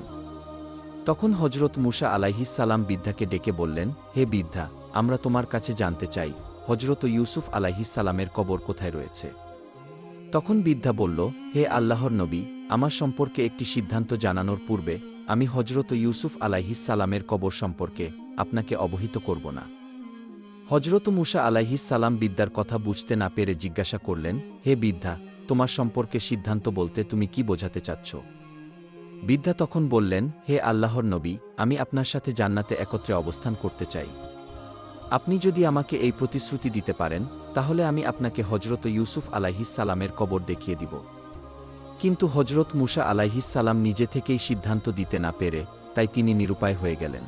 তখন হজরত মুসা আলাইহিসসালাম বৃদ্ধাকে ডেকে বললেন, হে বৃদ্ধা, আমরা তোমার কাছে জানতে চাই হজরত ইউসুফ আলাইহিসসালামের কবর কোথায় রয়েছে। তখন বৃদ্ধা বলল, হে আল্লাহর নবী, আমার সম্পর্কে একটি সিদ্ধান্ত জানানোর পূর্বে আমি হজরত ইউসুফ আলাইহিসসালামের কবর সম্পর্কে আপনাকে অবহিত করব না। হজরত মুসা আলাইহিসসালাম বৃদ্ধার কথা বুঝতে না পেরে জিজ্ঞাসা করলেন, হে বৃদ্ধা, তোমার সম্পর্কে সিদ্ধান্ত বলতে তুমি কি বোঝাতে চাচ্ছ? বৃদ্ধা তখন বললেন, হে আল্লাহর নবী, আমি আপনার সাথে জান্নাতে একত্রে অবস্থান করতে চাই। আপনি যদি আমাকে এই প্রতিশ্রুতি দিতে পারেন, তাহলে আমি আপনাকে হজরত ইউসুফ আলাইহিসসালামের কবর দেখিয়ে দিব। কিন্তু হজরত মুসা আলাইহিসসালাম নিজে থেকেই সিদ্ধান্ত দিতে না পেরে তাই তিনি নিরুপায় হয়ে গেলেন।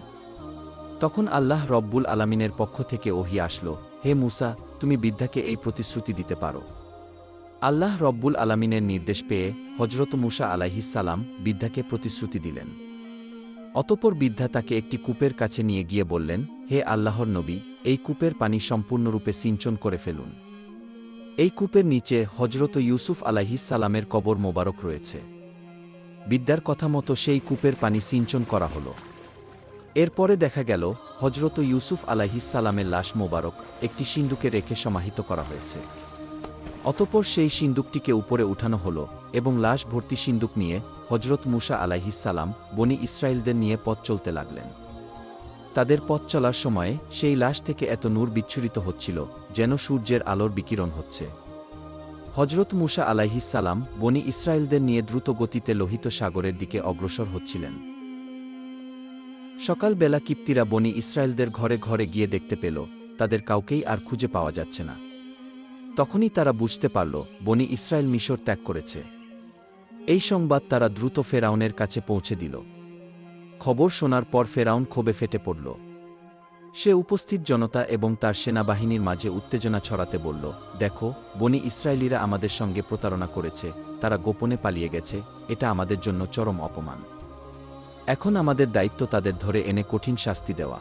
তখন আল্লাহ রব্বুল আলামিনের পক্ষ থেকে ওহী আসলো, হে মুসা, তুমি বৃদ্ধাকে এই প্রতিশ্রুতি দিতে পারো। আল্লাহ রব্বুল আলামিনের নির্দেশ পেয়ে হজরত মুসা আলাইহিসসালাম বৃদ্ধাকে প্রতিশ্রুতি দিলেন। অতঃপর বৃদ্ধা তাকে একটি কূপের কাছে নিয়ে গিয়ে বললেন, হে আল্লাহর নবী, এই কূপের পানি সম্পূর্ণরূপে সিঞ্চন করে ফেলুন। এই কূপের নিচে হজরত ইউসুফ আলাইহিসসালামের কবর মোবারক রয়েছে। বৃদ্ধার কথা মতো সেই কূপের পানি সিঞ্চন করা হল। এরপরে দেখা গেল হজরত ইউসুফ আলাইহিসসালামের লাশ মোবারক একটি সিন্দুকে রেখে সমাহিত করা হয়েছে। অতঃপর সেই সিন্দুকটিকে উপরে উঠানো হল এবং লাশ ভর্তি সিন্দুক নিয়ে হজরত মুসা আলাইহিসসালাম বনি ইসরায়েলদের নিয়ে পথ চলতে লাগলেন। তাদের পথ চলার সময়ে সেই লাশ থেকে এত নূর বিচ্ছুরিত হচ্ছিল যেন সূর্যের আলোর বিকিরণ হচ্ছে। হজরত মুসা আলাইহিসসালাম বনি ইসরায়েলদের নিয়ে দ্রুত গতিতে লোহিত সাগরের দিকে অগ্রসর হচ্ছিলেন। সকালবেলা কিপ্তিরা বনি ইসরায়েলদের ঘরে ঘরে গিয়ে দেখতে পেল তাদের কাউকেই আর খুঁজে পাওয়া যাচ্ছে না। তখনই তারা বুঝতে পারল বনি ইসরায়েল মিশর ত্যাগ করেছে। এই সংবাদ তারা দ্রুত ফেরাউনের কাছে পৌঁছে দিল। খবর শোনার পর ফেরাউন ক্ষোভে ফেটে পড়ল। সে উপস্থিত জনতা এবং তার সেনাবাহিনীর মাঝে উত্তেজনা ছড়াতে বলল, দেখো, বনি ইসরায়েলিরা আমাদের সঙ্গে প্রতারণা করেছে, তারা গোপনে পালিয়ে গেছে, এটা আমাদের জন্য চরম অপমান। এখন আমাদের দায়িত্ব তাদের ধরে এনে কঠিন শাস্তি দেওয়া।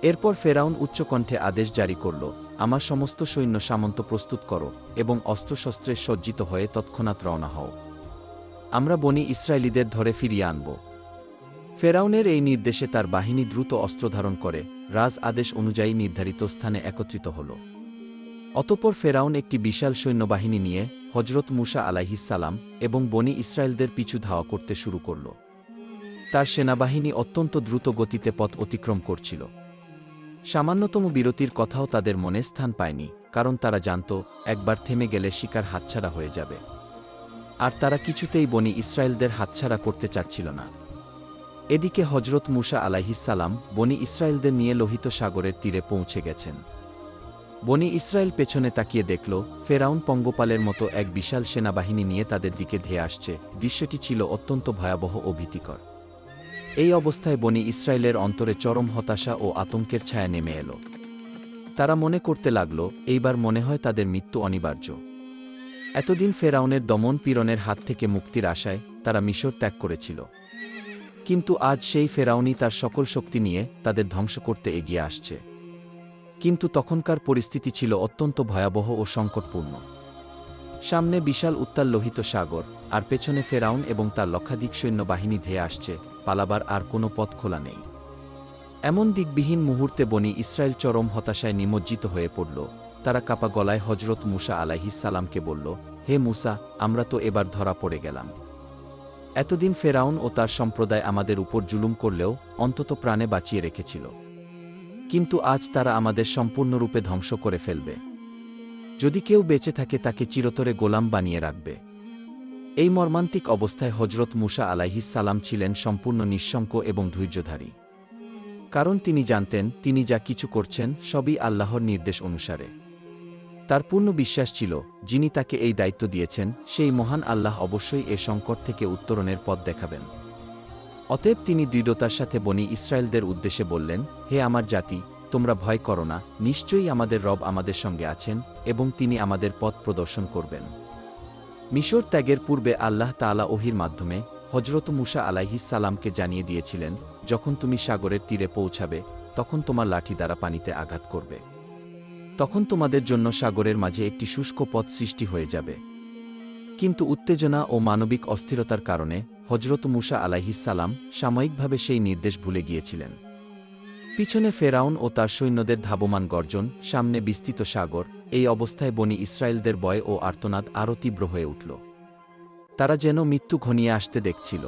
এরপর ফেরাউন উচ্চকণ্ঠে আদেশ জারি করল, আমার সমস্ত সৈন্য সামন্ত প্রস্তুত করো এবং অস্ত্রশস্ত্রে সজ্জিত হয়ে তৎক্ষণাৎ রওনা হও। আমরা বনি ইসরায়েলিদের ধরে ফিরিয়ে আনব। ফেরাউনের এই নির্দেশে তার বাহিনী দ্রুত অস্ত্র ধারণ করে রাজ আদেশ অনুযায়ী নির্ধারিত স্থানে একত্রিত হল। অতঃপর ফেরাউন একটি বিশাল সৈন্যবাহিনী নিয়ে হজরত মুসা আলাইহিসসালাম এবং বনি ইসরায়েলদের পিছু ধাওয়া করতে শুরু করল। তার সেনাবাহিনী অত্যন্ত দ্রুত গতিতে পথ অতিক্রম করছিল। সামান্যতম বিরতির কথাও তাদের মনে স্থান পায়নি, কারণ তারা জানত একবার থেমে গেলে শিকার হাতছাড়া হয়ে যাবে। আর তারা কিছুতেই বনি ইসরায়েলদের হাতছাড়া করতে চাচ্ছিল না। এদিকে হজরত মুসা আলাইহিসসালাম বনি ইসরায়েলদের নিয়ে লোহিত সাগরের তীরে পৌঁছে গেছেন। বনি ইসরায়েল পেছনে তাকিয়ে দেখল ফেরাউন পঙ্গপালের মতো এক বিশাল সেনাবাহিনী নিয়ে তাদের দিকে ধেয়ে আসছে। দৃশ্যটি ছিল অত্যন্ত ভয়াবহ ও ভীতিকর। এই অবস্থায় বনি ইসরায়েলের অন্তরে চরম হতাশা ও আতঙ্কের ছায়া নেমে এল। তারা মনে করতে লাগল, এইবার মনে হয় তাদের মৃত্যু অনিবার্য। এতদিন ফেরাউনের দমন পীড়নের হাত থেকে মুক্তির আশায় তারা মিশর ত্যাগ করেছিল, কিন্তু আজ সেই ফেরাউনই তার সকল শক্তি নিয়ে তাদের ধ্বংস করতে এগিয়ে আসছে। কিন্তু তখনকার পরিস্থিতি ছিল অত্যন্ত ভয়াবহ ও সংকটপূর্ণ। সামনে বিশাল উত্তাল লোহিত সাগর, আর পেছনে ফেরাউন এবং তার লক্ষাধিক সৈন্যবাহিনী ধেয়ে আসছে, পালাবার আর কোনো পথ খোলা নেই। এমন দিকবিহীন মুহূর্তে বনি ইসরায়েল চরম হতাশায় নিমজ্জিত হয়ে পড়ল। তারা কাপা গলায় হজরত মুসা আলাইহিসসালামকে বলল, হে মুসা, আমরা তো এবার ধরা পড়ে গেলাম। এতদিন ফেরাউন ও তার সম্প্রদায় আমাদের উপর জুলুম করলেও অন্তত প্রাণে বাঁচিয়ে রেখেছিল, কিন্তু আজ তারা আমাদের সম্পূর্ণরূপে ধ্বংস করে ফেলবে। যদি কেউ বেঁচে থাকে তাকে চিরতরে গোলাম বানিয়ে রাখবে। এই মর্মান্তিক অবস্থায় হজরত মুসা আলাইহিসসালাম ছিলেন সম্পূর্ণ নিঃশঙ্ক এবং ধৈর্যধারী, কারণ তিনি জানতেন তিনি যা কিছু করছেন সবই আল্লাহর নির্দেশ অনুসারে। তার পূর্ণ বিশ্বাস ছিল যিনি তাকে এই দায়িত্ব দিয়েছেন সেই মহান আল্লাহ অবশ্যই এ সংকট থেকে উত্তরণের পথ দেখাবেন। অতএব তিনি দৃঢ়তার সাথে বনি ইসরায়েলদের উদ্দেশ্যে বললেন, হে আমার জাতি, তোমরা ভয় করো না, নিশ্চয়ই আমাদের রব আমাদের সঙ্গে আছেন এবং তিনি আমাদের পথ প্রদর্শন করবেন। মিশর ত্যাগের পূর্বে আল্লাহ তাআলা ওহীর মাধ্যমে হযরত মূসা আলাইহিস সালামকে জানিয়ে দিয়েছিলেন, যখন তুমি সাগরের তীরে পৌঁছাবে, তখন তোমার লাঠি দ্বারা পানিতে আঘাত করবে। তখন তোমাদের জন্য সাগরের মাঝে একটি শুষ্ক পথ সৃষ্টি হয়ে যাবে। কিন্তু উত্তেজনা ও মানবিক অস্থিরতার কারণে হযরত মূসা আলাইহিস সালাম সাময়িকভাবে সেই নির্দেশ ভুলে গিয়েছিলেন। পিছনে ফেরাউন ও তার সৈন্যদের ধাবমান গর্জন, সামনে বিস্তৃত সাগর। এই অবস্থায় বনী ইসরায়েলদের ভয় ও আর্তনাদ আরও তীব্র হয়ে উঠল। তারা যেন মৃত্যু ঘনিয়ে আসতে দেখছিল।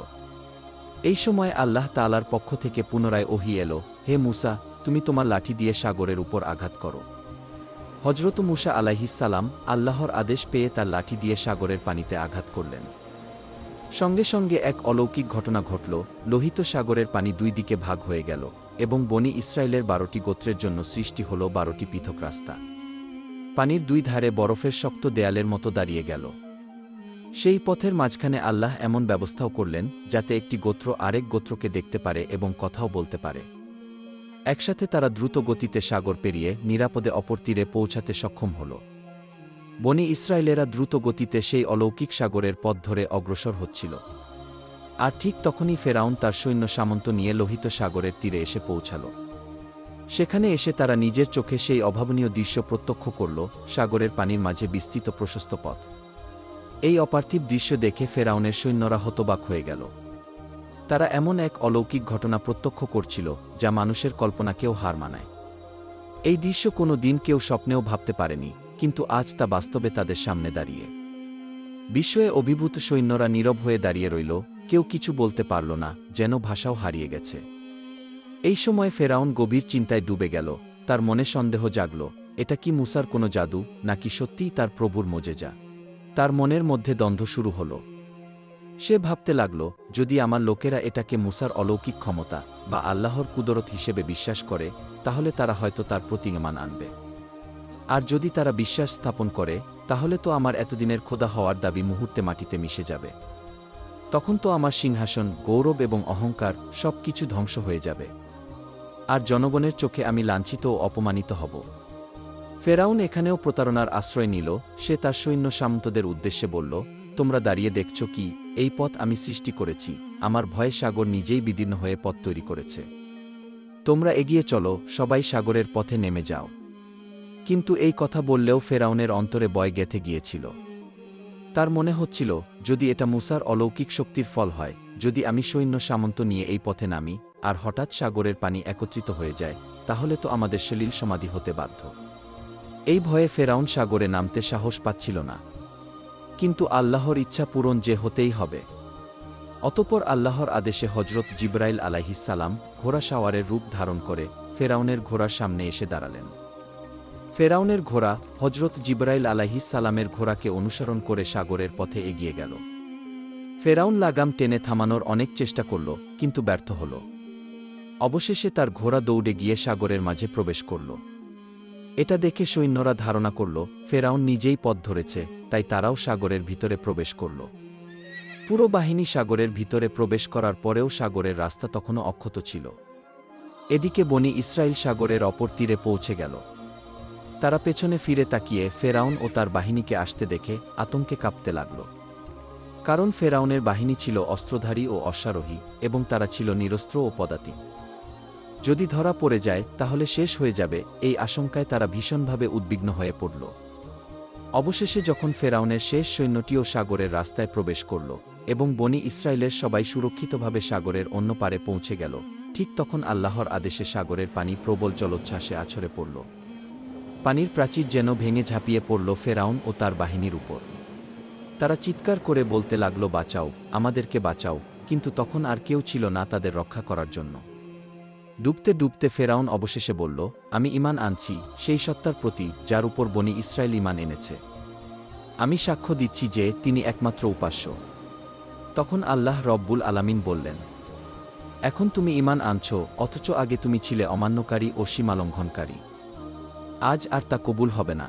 এই সময় আল্লাহ তাআলার পক্ষ থেকে পুনরায় ওহী এলো, হে মূসা, তুমি তোমার লাঠি দিয়ে সাগরের উপর আঘাত করো। হযরত মূসা আলাইহিস সালাম আল্লাহর আদেশ পেয়ে তার লাঠি দিয়ে সাগরের পানিতে আঘাত করলেন। সঙ্গে সঙ্গে এক অলৌকিক ঘটনা ঘটল। লোহিত সাগরের পানি দুই দিকে ভাগ হয়ে গেল এবং বনী ইসরায়েলের 12টি গোত্রের জন্য সৃষ্টি হল 12টি পৃথক রাস্তা। পানির দুই ধারে বরফের শক্ত দেয়ালের মতো দাঁড়িয়ে গেল। সেই পথের মাঝখানে আল্লাহ এমন ব্যবস্থাও করলেন যাতে একটি গোত্র আরেক গোত্রকে দেখতে পারে এবং কথাও বলতে পারে। একসাথে তারা দ্রুত গতিতে সাগর পেরিয়ে নিরাপদে অপর তীরে পৌঁছাতে সক্ষম হল। বনী ইসরায়েলেরা দ্রুত গতিতে সেই অলৌকিক সাগরের পথ ধরে অগ্রসর হচ্ছিল। আর ঠিক তখনই ফেরাউন তার সৈন্য সামন্ত নিয়ে লোহিত সাগরের তীরে এসে পৌঁছাল। সেখানে এসে তারা নিজের চোখে সেই অভাবনীয় দৃশ্য প্রত্যক্ষ করল, সাগরের পানির মাঝে বিস্তৃত প্রশস্ত পথ। এই অপার্থিব দৃশ্য দেখে ফেরাউনের সৈন্যরা হতবাক হয়ে গেল। তারা এমন এক অলৌকিক ঘটনা প্রত্যক্ষ করছিল যা মানুষের কল্পনাকেও হার মানায়। এই দৃশ্য কোনো দিন কেউ স্বপ্নেও ভাবতে পারেনি, কিন্তু আজ তা বাস্তবে তাদের সামনে দাঁড়িয়ে। বিস্ময়ে অভিভূত সৈন্যরা নীরব হয়ে দাঁড়িয়ে রইল, কেউ কিছু বলতে পারল না, যেন ভাষাও হারিয়ে গেছে। এই সময় ফেরাউন গভীর চিন্তায় ডুবে গেল। তার মনে সন্দেহ জাগল, এটা কি মূসার কোনো জাদু, নাকি সত্যিই তার প্রভুর মোজেজা? তার মনের মধ্যে দ্বন্দ্ব শুরু হল। সে ভাবতে লাগল, যদি আমার লোকেরা এটাকে মূসার অলৌকিক ক্ষমতা বা আল্লাহর কুদরত হিসেবে বিশ্বাস করে, তাহলে তারা হয়তো তার প্রতি ঈমান আনবে। আর যদি তারা বিশ্বাস স্থাপন করে, তাহলে তো আমার এতদিনের খোদা হওয়ার দাবি মুহূর্তে মাটিতে মিশে যাবে। তখন তো আমার সিংহাসন, গৌরব এবং অহংকার সব কিছু ধ্বংস হয়ে যাবে। আর জনগণের চোখে আমি লাঞ্ছিত ও অপমানিত হব। ফেরাউন এখানেও প্রতারণার আশ্রয় নিল। সে তার সৈন্য সামন্তদের উদ্দেশ্যে বলল, তোমরা দাঁড়িয়ে দেখছ কি? এই পথ আমি সৃষ্টি করেছি। আমার ভয়ে সাগর নিজেই বিদীর্ণ হয়ে পথ তৈরি করেছে। তোমরা এগিয়ে চলো, সবাই সাগরের পথে নেমে যাও। কিন্তু এই কথা বললেও ফেরাউনের অন্তরে ভয় গেঁথে গিয়েছিল। তার মনে হচ্ছিল, যদি এটা মূসার অলৌকিক শক্তির ফল হয়, যদি আমি সৈন্য সামন্ত নিয়ে এই পথে নামি আর হঠাৎ সাগরের পানি একত্রিত হয়ে যায়, তাহলে তো আমাদের সলিল সমাধি হতে বাধ্য। এই ভয়ে ফেরাউন সাগরে নামতে সাহস পাচ্ছিল না। কিন্তু আল্লাহর ইচ্ছা পূরণ যে হতেই হবে। অতঃপর আল্লাহর আদেশে হযরত জিবরাইল আলাইহিস সালাম ঘোড়া সাওয়ারের রূপ ধারণ করে ফেরাউনের ঘোড়ার সামনে এসে দাঁড়ালেন। ফেরাউনের ঘোড়া হযরত জিবরাইল আলাইহিস সালামের ঘোড়াকে অনুসরণ করে সাগরের পথে এগিয়ে গেল। ফেরাউন লাগাম টেনে থামানোর অনেক চেষ্টা করল, কিন্তু ব্যর্থ হল। অবশেষে তার ঘোড়া দৌড়ে গিয়ে সাগরের মাঝে প্রবেশ করল। এটা দেখে সৈন্যরা ধারণা করল, ফেরাউন নিজেই পথ ধরেছে, তাই তারাও সাগরের ভিতরে প্রবেশ করল। পুরো বাহিনী সাগরের ভিতরে প্রবেশ করার পরেও সাগরের রাস্তা তখনও অক্ষত ছিল। এদিকে বনী ইসরায়েল সাগরের অপর তীরে পৌঁছে গেল। তারা পেছনে ফিরে তাকিয়ে ফেরাউন ও তার বাহিনীকে আসতে দেখে আতঙ্কে কাঁপতে লাগল। কারণ ফেরাউনের বাহিনী ছিল অস্ত্রধারী ও অশ্বারোহী, এবং তারা ছিল নিরস্ত্র ও পদাতিক। যদি ধরা পড়ে যায় তাহলে শেষ হয়ে যাবে, এই আশঙ্কায় তারা ভীষণভাবে উদ্বিগ্ন হয়ে পড়ল। অবশেষে যখন ফেরাউনের শেষ সৈন্যটিও সাগরের রাস্তায় প্রবেশ করল এবং বনী ইসরায়েলের সবাই সুরক্ষিতভাবে সাগরের অন্য পারে পৌঁছে গেল, ঠিক তখন আল্লাহর আদেশে সাগরের পানি প্রবল জলোচ্ছ্বাসে আছড়ে পড়ল। পানির প্রাচীর যেন ভেঙে ঝাঁপিয়ে পড়ল ফেরাউন ও তার বাহিনীর উপর। তারা চিৎকার করে বলতে লাগল, বাঁচাও, আমাদেরকে বাঁচাও! কিন্তু তখন আর কেউ ছিল না তাদের রক্ষা করার জন্য। ডুবতে ডুবতে ফেরাউন অবশেষে বলল, আমি ঈমান আনছি সেই সত্তার প্রতি যার উপর বনী ইসরায়েল ঈমান এনেছে। আমি সাক্ষ্য দিচ্ছি যে তিনি একমাত্র উপাস্য। তখন আল্লাহ রব্বুল আলামিন বললেন, এখন তুমি ঈমান আনছ, অথচ আগে তুমি ছিলে অমান্যকারী ও সীমালঙ্ঘনকারী। আজ আর তা কবুল হবে না।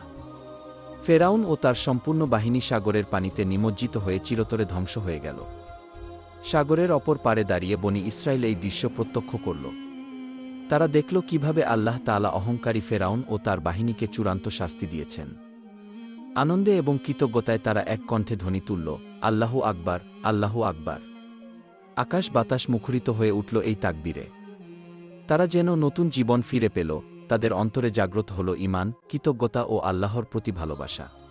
ফেরাউন ও তার সম্পূর্ণ বাহিনী সাগরের পানিতে নিমজ্জিত হয়ে চিরতরে ধ্বংস হয়ে গেল। সাগরের অপর পারে দাঁড়িয়ে বনী ইসরায়েল এই দৃশ্য প্রত্যক্ষ করল। তারা দেখল কিভাবে আল্লাহ তাআলা অহংকারী ফেরাউন ও তার বাহিনীকে চূড়ান্ত শাস্তি দিয়েছেন। আনন্দে এবং কৃতজ্ঞতায় তারা এক কণ্ঠে ধ্বনি তুলল, আল্লাহু আকবার, আল্লাহু আকবার। আকাশ বাতাস মুখরিত হয়ে উঠল এই তাকবীরে। তারা যেন নতুন জীবন ফিরে পেল, তাদের অন্তরে জাগ্রত হল ঈমান, কৃতজ্ঞতা ও আল্লাহর প্রতি ভালোবাসা।